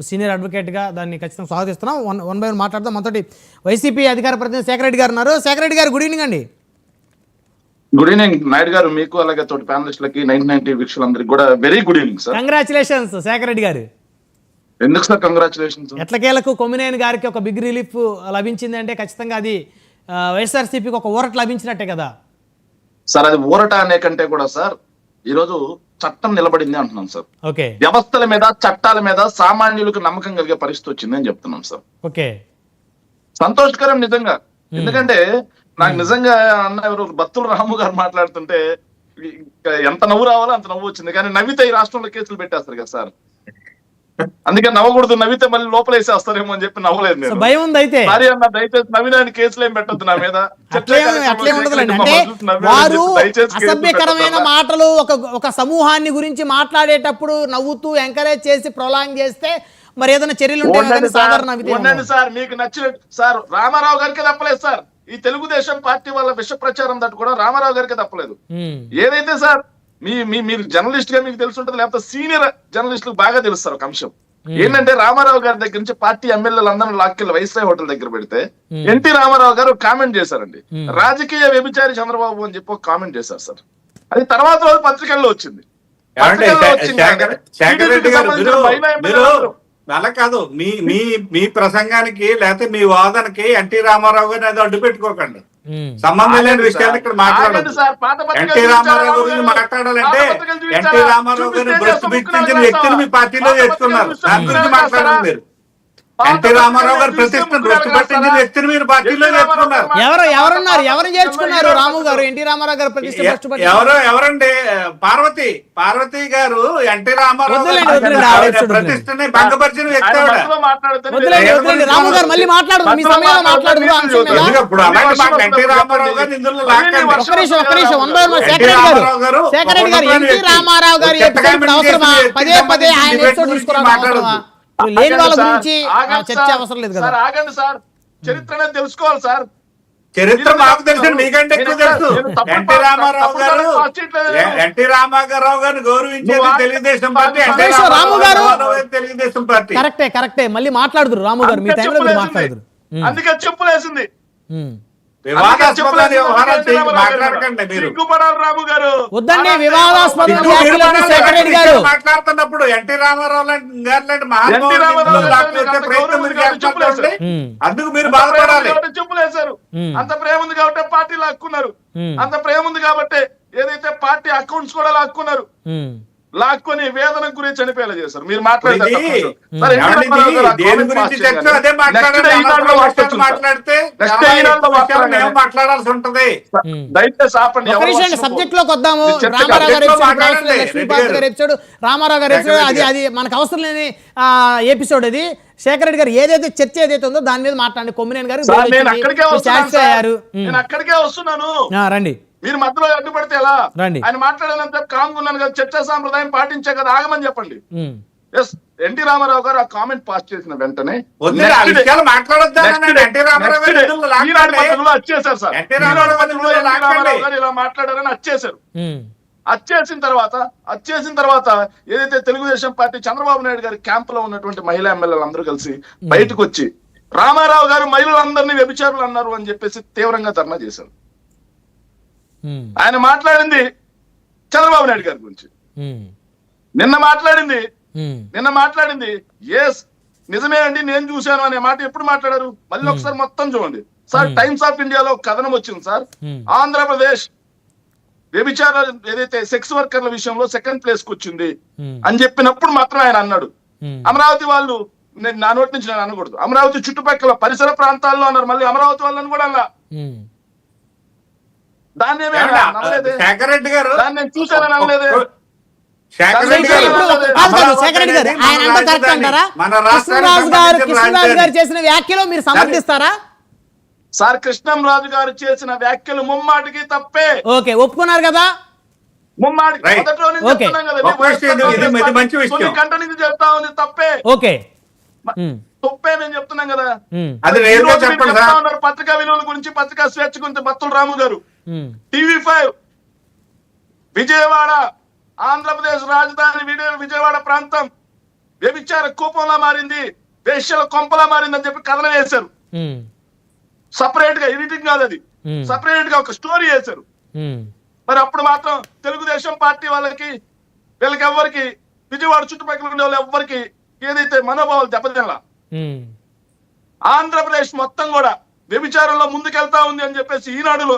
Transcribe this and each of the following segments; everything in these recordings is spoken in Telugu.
సీనియర్ అడ్వకేట్గా దాన్ని ఖచ్చితంగా స్వాగతిస్తున్నాం. వన్ బై వన్ మాట్లాడదాం. మనతోటి వైసీపీ అధికార ప్రతినిధి శేఖర్ రెడ్డి గారు ఉన్నారు. శేఖర్ రెడ్డి గారు, గుడ్ ఈవినింగ్ అండి. గుడ్ ఈవినింగ్ నాయుడు గారు, మీకు అలాగే తోటి ప్యానలిస్టులకి 99 వీక్షకులందరికీ కూడా very good evening sir. Congratulations Shekhar Reddy గారు. ఎందుకు సార్ కంగ్రాచులేషన్స్? ఎట్లకేలకు కొమ్మినేని గారికి ఒక బిగ్ రిలీఫ్ లభించింది అంటే ఖచ్చితంగా అది వైఎస్ఆర్సీపీకి ఒక ఊరట లభించినట్టే కదా సార్. అది ఊరట అనే కంటే కూడా సార్, ఈరోజు చట్టం నిలబడింది అంటున్నాం సార్. ఓకే, వ్యవస్థల మీద, చట్టాల మీద సామాన్యులకు నమ్మకం కలిగే పరిస్థితి వచ్చింది అని చెప్తున్నాం సార్. ఓకే, సంతోషకరం నిజంగా. ఎందుకంటే నాకు నిజంగా అన్న ఎవరు బత్తుల రాము గారు మాట్లాడుతుంటే ఎంత నవ్వు రావాలో అంత నవ్వు వచ్చింది. కానీ నవ్వితే ఈ రాష్ట్రంలో కేసులు పెట్టేస్తారు కదా సార్. అందుకే నవ్వకూడదు, నవ్వితే మళ్ళీ లోపల వేసేస్తారేమో అని చెప్పి నవ్వలేదు నేను. భయం ఉంది అయితే. సారీ అన్న, దయచేసి నవ్వినాన్ని కేసులు ఏం పెట్టద్దు నా మీద. వారు అసభ్యకరమైన మాటలు ఒక సమూహాన్ని గురించి మాట్లాడేటప్పుడు నవ్వుతూ ఎంకరేజ్ చేసి ప్రొలాంగ్ చేస్తే మరి ఏదైనా చర్యలు ఉంటాయి సార్. మీకు నచ్చినట్టు సార్, రామారావు గారికి తప్పలేదు సార్. ఈ తెలుగుదేశం పార్టీ వాళ్ళ విష ప్రచారం తట్టు కూడా రామారావు గారికి తప్పలేదు. ఏదైతే సార్ మీరు జర్నలిస్ట్ గా మీకు తెలుసుంటది, లేకపోతే సీనియర్ జర్నలిస్టులకు బాగా తెలుస్తారు ఒక అంశం ఏంటంటే, రామారావు గారి దగ్గర నుంచి పార్టీ ఎమ్మెల్యేలు అందరూ లాక్కెళ్ళి వైస్రాయ్ హోటల్ దగ్గర పెడితే ఎన్టీ రామారావు గారు కామెంట్ చేశారండి. రాజకీయ వ్యభిచారి చంద్రబాబు అని చెప్పి కామెంట్ చేశారు సార్. అది తర్వాత రోజు పత్రికల్లో వచ్చింది. అలా కాదు, మీ ప్రసంగానికి లేకపోతే మీ వాదనకి ఎన్టీ రామారావు గారిని అది అడ్డు పెట్టుకోకండి. సంబంధం లేని విషయాలు ఇక్కడ మాట్లాడదు. ఎన్టీ రామారావు గురించి మాట్లాడాలంటే ఎన్టీ రామారావు గారిని భ్రష్టు వ్యక్తిని మీ పార్టీలో చేస్తున్నారు. దాని గురించి మాట్లాడాలి మీరు. ఎన్టీ రామారావు గారు ప్రతిష్టను భ్రష్టు పట్టించిన వ్యక్తిని మీరు పార్టీలో చేస్తున్నారు. ఎవరు చేర్చుకున్నారు? రాము గారు ఎన్టీ రామారావు గారు ప్రతిష్ట ఎవరండి? పార్వతి గారు ఎన్టీ రామారావు ప్రతిష్టని భంగపరిచిన వ్యక్తి. రాము గారు మళ్ళీ మాట్లాడదు, మీ సమయంలో మాట్లాడదు. ఇప్పుడు అలాంటి ఎన్టీ రామారావు గారు ఇందులో లాక్కండి. శేఖర్ రెడ్డి గారు, ఎన్టీ రామారావు గారు అవసరమా? పదే ఆయన ఎపిసోడ్ తీసుకురావడం లేని వాళ్ళ గురించి చర్చ అవసరం లేదు కదా. ఆగండి సార్, చరిత్ర తెలుసుకోవాలి సార్. చరిత్ర మాకు తెలుసు, మీకంటే ఎక్కువ తెలుసు. ఎన్టీ రామారావు గారిని గౌరవించేది తెలుగుదేశం పార్టీ. రాము గారు తెలుగుదేశం పార్టీ. కరెక్టే మళ్ళీ మాట్లాడుదురు రాము గారు, మీ టైంలో మీరు మాట్లాడుదురు. అందుకే చెప్పులేసింది. వివాదాస్పదాలు మాట్లాడకండి మీరు. రాము గారు వద్దండి వివాదాస్పద మాట్లాడుతున్నప్పుడు ఎన్టీ రామారావు గారు లాంటి మహానుభావులు ప్రయత్నం అందుకు మీరు బాధపడాలి. చెప్పులేశారు. అంత ప్రేమ ఉంది కాబట్టి పార్టీ లాక్కున్నారు. అంత ప్రేమ ఉంది కాబట్టి ఏదైతే పార్టీ అకౌంట్స్ కూడా లాక్కున్నారు. లాక్కొని వేదన గురించి చనిపోయేలా చేశారు. మీరు మాట్లాడితే మాట్లాడాల్సి ఉంటది. దయచేసి ఆపండి. సబ్జెక్ట్ లోకి వద్దాము. రామారావు గారు ఎపిసోడ్ అది మనకు అవసరం లేని ఎపిసోడ్. అది శేఖర్ రెడ్డి గారు ఏదైతే చర్చ ఏదైతే ఉందో దాని మీద మాట్లాడండి. కొమ్మినేని గారు నేను అక్కడికే వస్తున్నాను, రండి. మీరు మధ్యలో అడ్డుపడితే ఎలా? ఆయన మాట్లాడాలని చెప్పి కామ్గా ఉన్నాను కదా, చర్చా సాంప్రదాయం పాటించే కదా, ఆగమని చెప్పండి. ఎస్, ఎన్టీ రామారావు గారు ఆ కామెంట్ పాస్ చేసిన వెంటనే ఇలా మాట్లాడారని వచ్చేసారు. వచ్చేసిన తర్వాత ఏదైతే తెలుగుదేశం పార్టీ చంద్రబాబు నాయుడు గారి క్యాంప్ లో ఉన్నటువంటి మహిళా ఎమ్మెల్యేలు అందరూ కలిసి బయటకు వచ్చి రామారావు గారు మహిళలందరినీ వ్యభిచారులు అన్నారు అని చెప్పేసి తీవ్రంగా ధర్నా చేశారు. ఆయన మాట్లాడింది చంద్రబాబు నాయుడు గారి గురించి. నిన్న మాట్లాడింది ఎస్ నిజమే అండి, నేను చూశాను అనే మాట ఎప్పుడు మాట్లాడారు? మళ్ళీ ఒకసారి మొత్తం చూడండి సార్. టైమ్స్ ఆఫ్ ఇండియాలో కథనం వచ్చింది సార్. ఆంధ్రప్రదేశ్ వ్యభిచార ఏదైతే సెక్స్ వర్కర్ల విషయంలో సెకండ్ ప్లేస్ కు వచ్చింది అని చెప్పినప్పుడు మాత్రం ఆయన అన్నాడు. అమరావతి వాళ్ళు, నా నోటి నుంచి నేను అనకూడదు, అమరావతి చుట్టుపక్కల పరిసర ప్రాంతాల్లో అన్నారు. మళ్ళీ అమరావతి వాళ్ళని కూడా అలా దాన్ని శేఖర్ రెడ్డి గారు దాన్ని చూసానని అనలేదే. కృష్ణరాజు గారు చేసిన వ్యాఖ్యలు మీరు సమర్థిస్తారా? సార్, కృష్ణంరాజు గారు చేసిన వ్యాఖ్యలు ముమ్మాటికి తప్పే. ఓకే, ఒప్పుకున్నారు కదా? ముమ్మాటికి గంట నుంచి చెప్తా ఉంది తప్పే. ఓకే, తప్పే నేను చెప్తున్నాం కదా. అది పత్రికా విలువల గురించి, పత్రికా స్వేచ్ఛ గురించి బత్తుల రాము గారు టీవీ5 విజయవాడ, ఆంధ్రప్రదేశ్ రాజధాని విజయవాడ ప్రాంతం వ్యభిచార కూపంలా మారింది, వేశ్యల కొంపలా మారింది అని చెప్పి కథనం వేశారు. సపరేట్ గా ఎడిటింగ్ కాదు అది, సపరేట్ గా ఒక స్టోరీ వేశారు. మరి అప్పుడు మాత్రం తెలుగుదేశం పార్టీ వీళ్ళకి ఎవరికి, విజయవాడ చుట్టుపక్కల ఉండే వాళ్ళు ఎవరికి ఏదైతే మనోభావాలు దెబ్బతినలా. ఆంధ్రప్రదేశ్ మొత్తం కూడా వ్యభిచారంలో ముందుకెళ్తా ఉంది అని చెప్పేసి ఈనాడులో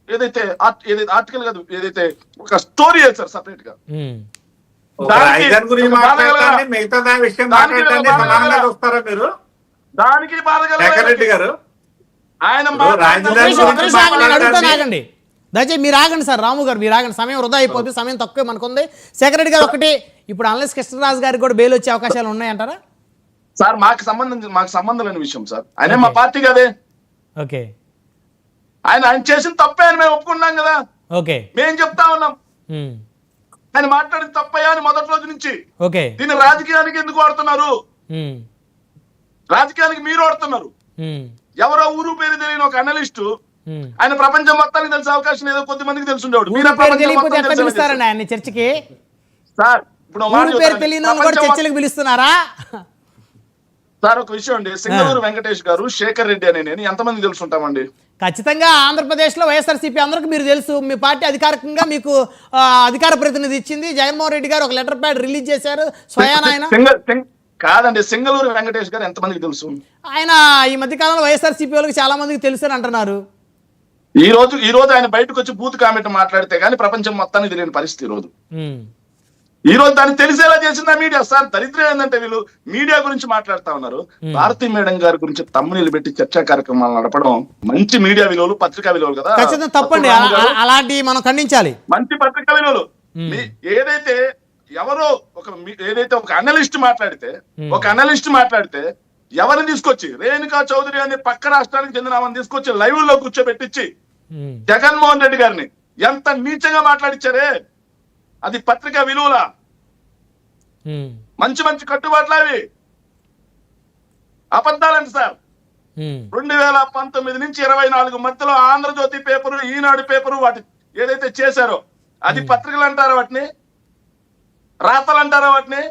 ఏదైతే ఆర్టికల్ కాదు, ఏదైతే ఒక స్టోరీ వేశారు సపరేట్ గా. దానికి బాధ గారు ఆయన దయచేసి మీరు ఆగండి సార్, రాము గారు మీరు ఆగండి, సమయం వృధా అయిపోతుంది, సమయం తక్కువ మనకుంది. శేఖర్ రెడ్డి గారు ఒకటి, ఇప్పుడు అన్లెస్ కృష్ణరాజు గారికి కూడా బెయిల్ వచ్చే అవకాశాలు ఉన్నాయంటారా? సార్ మాకు సంబంధం లేని విషయం సార్, ఆయన మా పార్టీ కదే. ఓకే, ఆయన చేసిన తప్పే అని మేము ఒప్పుకున్నాం కదా. ఓకే, మేము చెప్తా ఉన్నాం ఆయన మాట్లాడిన తప్పయ్యా అని మొదటి రోజు నుంచి. ఓకే, దీన్ని రాజకీయానికి ఎందుకు వాడుతున్నారు? రాజకీయానికి మీరు వాడుతున్నారు. ఎవరో ఊరు పేరు తెలియని ఒక అనలిస్టు ఆయన ప్రపంచం మొత్తానికి తెలిసే అవకాశం ఏదో కొద్ది మందికి తెలుసుండేవాడు. ఆయన చర్చకి సార్ ఇప్పుడు చర్చలకు పిలుస్తున్నారా సార్? ఒక విషయం అండి, సింగళూరు వెంకటేష్ గారు, శేఖర్ రెడ్డి అని నేను ఎంతమంది తెలుసుంటామండి? ఖచ్చితంగా ఆంధ్రప్రదేశ్ లో వైఎస్ఆర్సీపీ అందరికి మీరు తెలుసు. మీ పార్టీ అధికారికంగా మీకు అధికార ప్రతినిధి ఇచ్చింది. జగన్మోహన్ రెడ్డి గారు ఒక లెటర్ ప్యాడ్ రిలీజ్ చేశారు స్వయాన. ఆయన కాదండి, సింగళూరు వెంకటేష్ గారు ఎంతమందికి తెలుసు? ఆయన ఈ మధ్య కాలంలో వైఎస్ఆర్సీపీ వాళ్ళకి చాలా మందికి తెలుసు అని అంటున్నారు. ఈ రోజు ఆయన బయటకు వచ్చి బూత్ కామెంట్ మాట్లాడితే గానీ ప్రపంచం మొత్తానికి తెలియని పరిస్థితి ఈ రోజు దాన్ని తెలిసేలా చేసిందా మీడియా? సార్ దరిద్రం ఏంటంటే వీళ్ళు మీడియా గురించి మాట్లాడుతా ఉన్నారు. భారతీ మేడం గారి గురించి తమ్ముళ్ళు పెట్టి చర్చా కార్యక్రమాలు నడపడం మంచి మీడియా విలువలు, పత్రికా విలువలు కదా. తప్పండి, అలాంటివి మనం ఖండించాలి. మంచి పత్రికా విలువలు. ఏదైతే ఒక అనలిస్ట్ మాట్లాడితే ఎవరిని తీసుకొచ్చి రేణుకా చౌదరి అనే పక్క రాష్ట్రానికి చెందిన ఆమెను తీసుకొచ్చి లైవ్ లో కూర్చోబెట్టించి జగన్మోహన్ రెడ్డి గారిని ఎంత నీచంగా మాట్లాడిచ్చారే. అది పత్రికా విలువల మంచి కట్టుబాట్లు అవి అబద్ధాలండి సార్. 2019 నుంచి 24 మధ్యలో ఆంధ్రజ్యోతి పేపరు, ఈనాడు పేపరు వాటి ఏదైతే చేశారో అది పత్రికలు అంటారా వాటిని, రాతలు అంటారా వాటిని?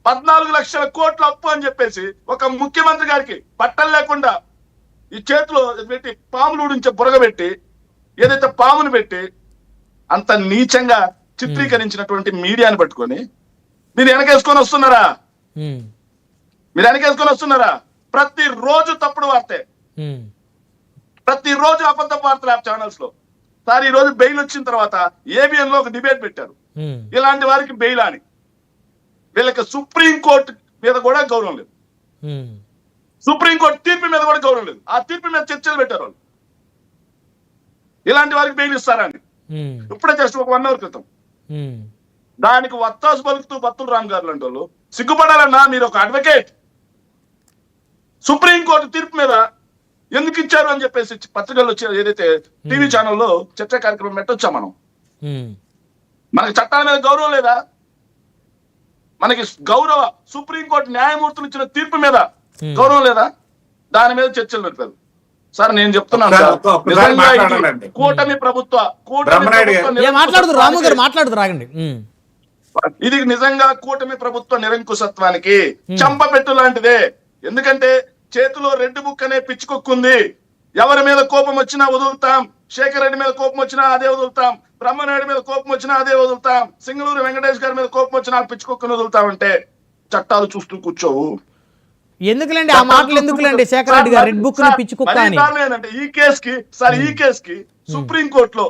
14 లక్షల కోట్ల అప్పు అని చెప్పేసి ఒక ముఖ్యమంత్రి గారికి పట్టలు లేకుండా ఈ చేతిలో పెట్టి పాములు ఊడించే బురగబెట్టి ఏదైతే పామును పెట్టి అంత నీచంగా చిత్రీకరించినటువంటి మీడియాని పట్టుకొని మీరు వెనకేసుకొని వస్తున్నారా? ప్రతిరోజు తప్పుడు వార్తే, ప్రతిరోజు అబద్ధ వార్తలు ఛానల్స్ లో. సార్ ఈ రోజు బెయిల్ వచ్చిన తర్వాత ఏబిఎన్ లో ఒక డిబేట్ పెట్టారు, ఇలాంటి వారికి బెయిల్ అని. వీళ్ళకి సుప్రీంకోర్టు మీద కూడా గౌరవం లేదు, సుప్రీంకోర్టు తీర్పు మీద కూడా గౌరవం లేదు. ఆ తీర్పు మీద చర్చలు పెట్టారు వాళ్ళు, ఇలాంటి వారికి బెయిల్ ఇస్తారని. ఇప్పుడే జస్ట్ ఒక 1 అవర్ క్రితం దానికి వత్తాసు పలుకుతూ బత్తుల రామ్ గారు లాంటి వాళ్ళు సిగ్గుపడాలన్నా. మీరు ఒక అడ్వకేట్, సుప్రీంకోర్టు తీర్పు మీద ఎందుకు ఇచ్చారు అని చెప్పేసి పత్రికల్లో ఏదైతే టీవీ ఛానల్లో చర్చా కార్యక్రమం పెట్టొచ్చా మనం? మనకి చట్టాల మీద గౌరవం లేదా? మనకి సుప్రీంకోర్టు న్యాయమూర్తులు ఇచ్చిన తీర్పు మీద గౌరవం లేదా? దాని మీద చర్చలు నడిపారు. సార్ నేను చెప్తున్నాను కూటమి ఇది నిజంగా కూటమి ప్రభుత్వ నిరంకుశత్వానికి చంపపెట్టు లాంటిదే. ఎందుకంటే చేతిలో రెడ్డి బుక్ అనే పిచ్చుకొక్కుంది. ఎవరి మీద కోపం వచ్చినా వదులుతాం, శేఖర్ రెడ్డి మీద కోపం వచ్చినా అదే వదులుతాం, బ్రహ్మనాయుడు మీద కోపం వచ్చినా అదే వదులుతాం, సింగళూరు వెంకటేష్ గారి మీద కోపం వచ్చినా పిచ్చుకొక్కుని వదులుతామంటే చట్టాలు చూస్తూ కూర్చోవు. ఎందుకులేండి ఆ మాటలు, ఎందుకులేండి శేఖర్ రెడ్డి గారు రెడ్ బుక్ ఈ కేసుకి సుప్రీం కోర్టులో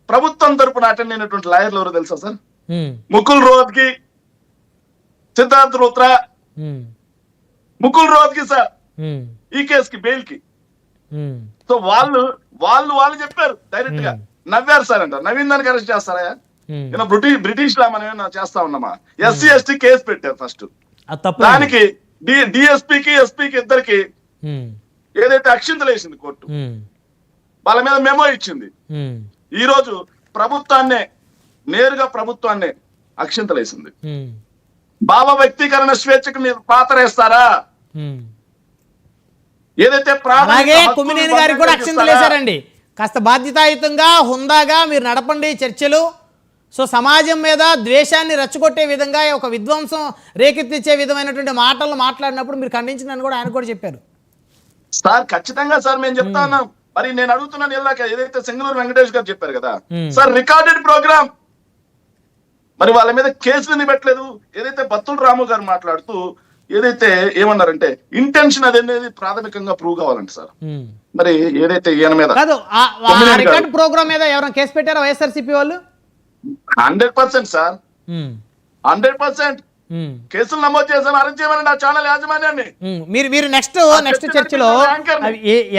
ప్రభుత్వం తరపున అటెండ్ అయినటువంటి లాయర్లు ఎవరో తెలుసా సార్? ముకుల్ రోహత్గి, సిద్ధార్థ్ రోత్రా, ముకుల్ రోహత్గి సార్ ఈ కేసుకి బెయిల్ కి. సో వాళ్ళు చెప్పారు డైరెక్ట్ గా, నవ్వారు సార్ అంటారు. నవీన్ దానికి అరెస్ట్ చేస్తారా? బ్రిటిష్ లా మనం ఏమన్నా చేస్తా ఉన్నామా? SC/ST కేసు పెట్టారు ఫస్ట్. దానికి డిఎస్పీకి ఎస్పీకి ఇద్దరికి ఏదైతే అక్షింతలు వేసింది కోర్టు, వాళ్ళ మీద మెమో ఇచ్చింది. ఈ రోజు నేరుగా ప్రభుత్వాన్నే అక్షింతలు వేసింది. భావ వ్యక్తీకరణ స్వేచ్ఛకు మీరు పాతరేస్తారా? ఏదైతే కొమ్మినేని గారికి కూడా అక్షింతలు వేశారండి. కాస్త బాధ్యతాయుతంగా హుందాగా మీరు నడపండి చర్చలు, సో సమాజం మీద ద్వేషాన్ని రెచ్చగొట్టే విధంగా ఒక విధ్వంసం రేకెత్తించే విధమైనటువంటి మాటలు మాట్లాడినప్పుడు మీరు ఖండించినని కూడా ఆయన కూడా చెప్పారు. సార్ ఖచ్చితంగా సార్ మేము చెప్తా ఉన్నాం. మరి నేను అడుగుతున్నాను ఇలాగ ఏదైతే సింగనూరు వెంకటేష్ గారు చెప్పారు కదా సార్, రికార్డెడ్ ప్రోగ్రామ్, మరి వాళ్ళ మీద కేసులు పెట్టలేదు. ఏదైతే బత్తుల రాము గారు మాట్లాడుతూ ఏదైతే ఏమన్నారంటే ఇంటెన్షన్ అనేది ప్రాథమికంగా ప్రూవ్ కావాలంట సార్. మరి ఏదైతే ఈయన మీద కాదు రికార్డ్ ప్రోగ్రామ్ మీద ఎవరైనా కేసు పెట్టారా వైఎస్ఆర్సీపీ వాళ్ళు? 100% సార్, 100% కేసులు నమోదు చేశాను. అరెస్ట్ చేయమని ఆ ఛానల్ యాజమాన్యాన్ని. మీరు నెక్స్ట్ చర్చలో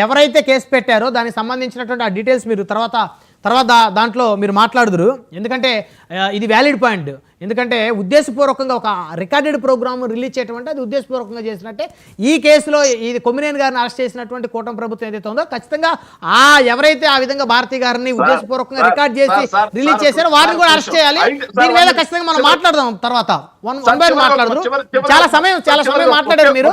ఎవరైతే కేసు పెట్టారో దానికి సంబంధించినటువంటి ఆ డీటెయిల్స్ మీరు తర్వాత దాంట్లో మీరు మాట్లాడుదురు. ఎందుకంటే ఇది వ్యాలిడ్ పాయింట్. ఎందుకంటే ఉద్దేశపూర్వకంగా ఒక రికార్డెడ్ ప్రోగ్రామ్ రిలీజ్ చేయటం అంటే అది ఉద్దేశపూర్వకంగా చేసినట్టే. ఈ కేసులో ఇది కొమ్మినేని గారిని అరెస్ట్ చేసినటువంటి కూటమి ప్రభుత్వం ఏదైతే ఉందో ఖచ్చితంగా ఎవరైతే ఆ విధంగా భారతి గారిని ఉద్దేశపూర్వకంగా రికార్డ్ చేసి రిలీజ్ చేశారో వారిని కూడా అరెస్ట్ చేయాలి. దీని మీద ఖచ్చితంగా మనం మాట్లాడదాం తర్వాత వన్ బై మాట్లాడదు. చాలా సమయం మాట్లాడారు మీరు.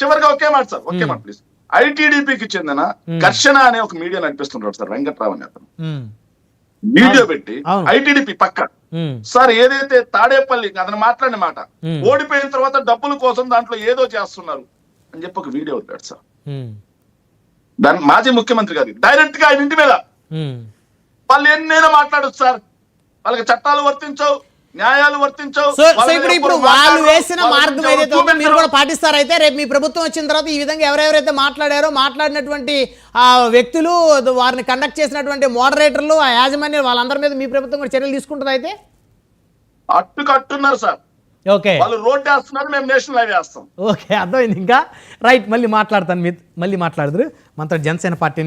చివరిగా ఒకే మాట సార్, ఒకే మాట ప్లీజ్. ఐటీడీపీకి చెందిన ఘర్షణ అనే ఒక మీడియా నడిపిస్తుంటారు సార్, వెంకట్రావు అనే అతను వీడియో పెట్టి ఐటీడీపీ పక్క సార్ ఏదైతే తాడేపల్లి అతను మాట్లాడిన మాట, ఓడిపోయిన తర్వాత డబ్బుల కోసం దాంట్లో ఏదో చేస్తున్నారు అని చెప్పి ఒక వీడియో పెట్టాడు సార్. దాని మాజీ ముఖ్యమంత్రి గారి డైరెక్ట్ గా ఆయన ఇంటి మీద వాళ్ళు ఎన్నైనా మాట్లాడచ్చు సార్. వాళ్ళకి చట్టాలు వర్తించవు, న్యాయాలు వర్తించవు. సో ఇప్పుడు వాళ్ళు వేసిన మార్గం ఏదైతే ఉందో మీరు కూడా పాటిస్తారైతే రేపు మీ ప్రభుత్వం వచ్చిన తర్వాత ఈ విధంగా ఎవరెవరైతే మాట్లాడినటువంటి ఆ వ్యక్తులు, వారిని కండక్ట్ చేసినటువంటి మోడరేటర్లు, ఆ యాజమాన్యం వాళ్ళందరి మీద మీ ప్రభుత్వం కూడా చర్యలు తీసుకుంటుంది అయితే? అట్టున్నారు సార్. ఓకే, వాళ్ళు రోడ్ వేస్తున్నారు, మేము నేషనల్ హైవే వేస్తాం. ఓకే, అర్థమైంది. ఇంకా రైట్, మళ్ళీ మాట్లాడతాను. మళ్ళీ మాట్లాడదురు మనతో జనసేన పార్టీ